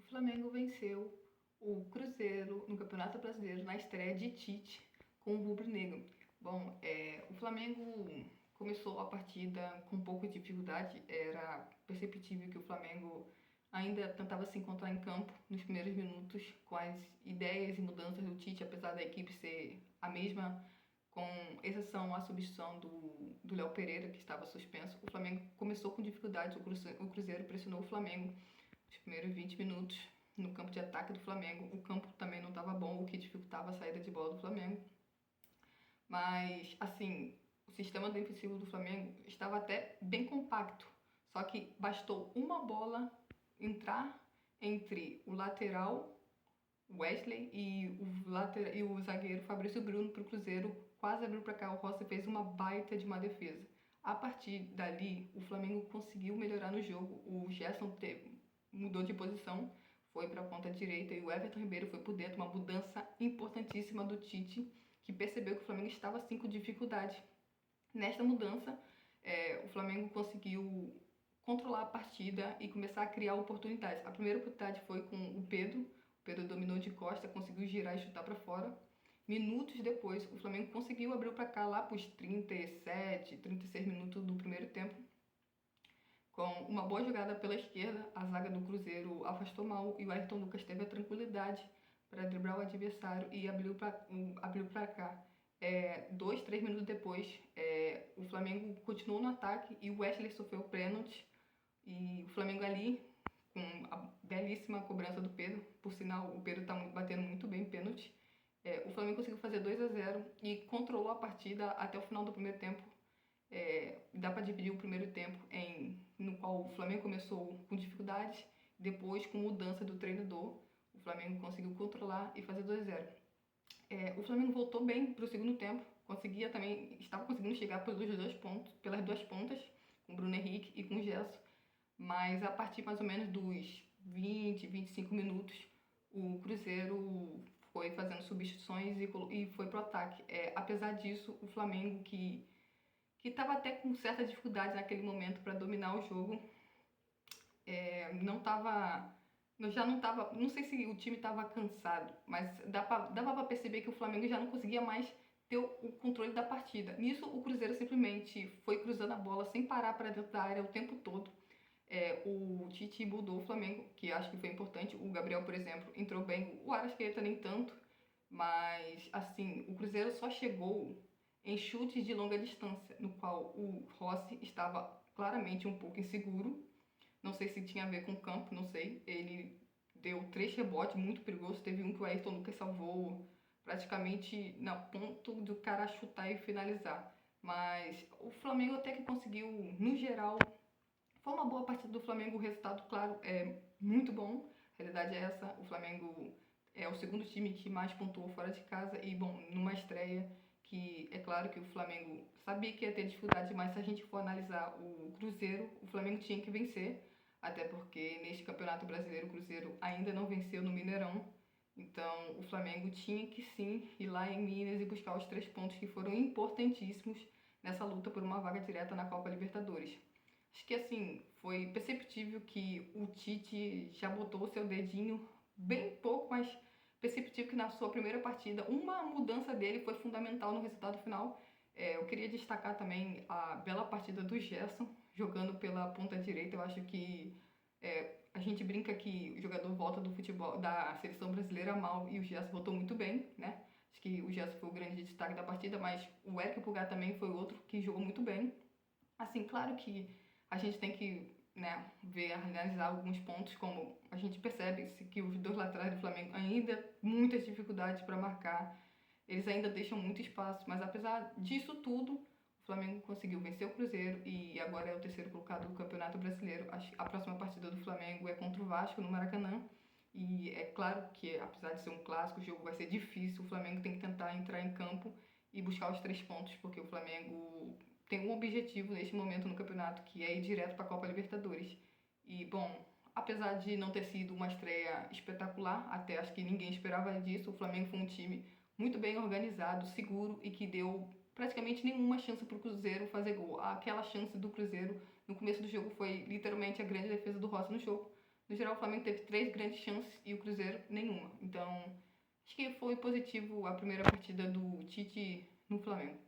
Flamengo venceu o Cruzeiro no Campeonato Brasileiro na estreia de Tite com o rubro-negro. Bom, o Flamengo começou a partida com um pouco de dificuldade, era perceptível que o Flamengo ainda tentava se encontrar em campo nos primeiros minutos com as ideias e mudanças do Tite, apesar da equipe ser a mesma, com exceção à substituição do Léo Pereira, que estava suspenso. O Flamengo começou com dificuldade, o Cruzeiro pressionou o Flamengo nos primeiros 20 minutos no campo de ataque do Flamengo. O campo também não estava bom, o que dificultava a saída de bola do Flamengo. Mas, assim, o sistema defensivo do Flamengo estava até bem compacto. Só que bastou uma bola entrar entre o lateral Wesley e o zagueiro Fabrício Bruno para o Cruzeiro. Quase abriu para cá, o Rossi fez uma baita de uma defesa. A partir dali, o Flamengo conseguiu melhorar no jogo. O Gerson mudou de posição, foi para a ponta direita e o Everton Ribeiro foi por dentro. Uma mudança importantíssima do Tite, que percebeu que o Flamengo estava assim com dificuldade. Nesta mudança, o Flamengo conseguiu controlar a partida e começar a criar oportunidades. A primeira oportunidade foi com o Pedro. O Pedro dominou de costa, conseguiu girar e chutar para fora. Minutos depois, o Flamengo conseguiu abrir para cá lá para os 37, 36 minutos do primeiro tempo. Com uma boa jogada pela esquerda, a zaga do Cruzeiro afastou mal e o Ayrton Lucas teve a tranquilidade para driblar o adversário e abriu para cá. 2, 3 minutos depois, o Flamengo continuou no ataque e o Wesley sofreu o pênalti. E o Flamengo ali, com a belíssima cobrança do Pedro, por sinal, o Pedro está batendo muito bem pênalti. O Flamengo conseguiu fazer 2-0 e controlou a partida até o final do primeiro tempo. Dá para dividir o primeiro tempo no qual o Flamengo começou com dificuldades, depois com mudança do treinador, o Flamengo conseguiu controlar e fazer 2-0. O Flamengo voltou bem para o segundo tempo, estava conseguindo chegar pelas duas pontas, com o Bruno Henrique e com o Gerson, mas a partir mais ou menos dos 20, 25 minutos, o Cruzeiro foi fazendo substituições e foi pro ataque. Apesar disso, o Flamengo, que estava até com certa dificuldade naquele momento para dominar o jogo, não sei se o time estava cansado, mas dava para perceber que o Flamengo já não conseguia mais ter o controle da partida. Nisso, o Cruzeiro simplesmente foi cruzando a bola sem parar para dentro da área o tempo todo. O Tite mudou o Flamengo, que acho que foi importante. O Gabriel, por exemplo, entrou bem. O Arrascaeta nem tanto, mas assim, o Cruzeiro só chegou em chutes de longa distância, no qual o Rossi estava claramente um pouco inseguro. Não sei se tinha a ver com o campo, não sei. Ele deu 3 rebotes muito perigosos. Teve um que o Ayrton Lucas salvou praticamente na ponto do cara chutar e finalizar. Mas o Flamengo até que conseguiu, no geral, foi uma boa partida do Flamengo. O resultado, claro, é muito bom. A realidade é essa. O Flamengo é o segundo time que mais pontuou fora de casa. E, bom, numa estreia que é claro que o Flamengo sabia que ia ter dificuldade, mas se a gente for analisar o Cruzeiro, o Flamengo tinha que vencer. Até porque neste Campeonato Brasileiro o Cruzeiro ainda não venceu no Mineirão. Então o Flamengo tinha que sim ir lá em Minas e buscar os 3 pontos que foram importantíssimos nessa luta por uma vaga direta na Copa Libertadores. Acho que assim, foi perceptível que o Tite já botou o seu dedinho bem pouco, mas perceptível que na sua primeira partida uma mudança dele foi fundamental no resultado final. Eu queria destacar também a bela partida do Gerson, jogando pela ponta direita. Eu acho que a gente brinca que o jogador volta do futebol da seleção brasileira mal e o Gerson voltou muito bem, né? Acho que o Gerson foi o grande destaque da partida, mas o Eric Pulgar também foi outro que jogou muito bem. Assim, claro que a gente tem que, né, analisar alguns pontos, como a gente percebe que os dois laterais do Flamengo ainda muitas dificuldades para marcar, eles ainda deixam muito espaço, mas apesar disso tudo, o Flamengo conseguiu vencer o Cruzeiro e agora é o terceiro colocado do Campeonato Brasileiro. A próxima partida do Flamengo é contra o Vasco no Maracanã. E é claro que, apesar de ser um clássico, o jogo vai ser difícil. O Flamengo tem que tentar entrar em campo e buscar os 3 pontos, porque o Flamengo tem um objetivo neste momento no campeonato, que é ir direto para a Copa Libertadores. E, bom, apesar de não ter sido uma estreia espetacular, até acho que ninguém esperava disso, o Flamengo foi um time muito bem organizado, seguro e que deu praticamente nenhuma chance para o Cruzeiro fazer gol. Aquela chance do Cruzeiro no começo do jogo foi literalmente a grande defesa do Rossi no jogo. no geral, o Flamengo teve 3 grandes chances e o Cruzeiro nenhuma. Então, acho que foi positivo a primeira partida do Tite no Flamengo.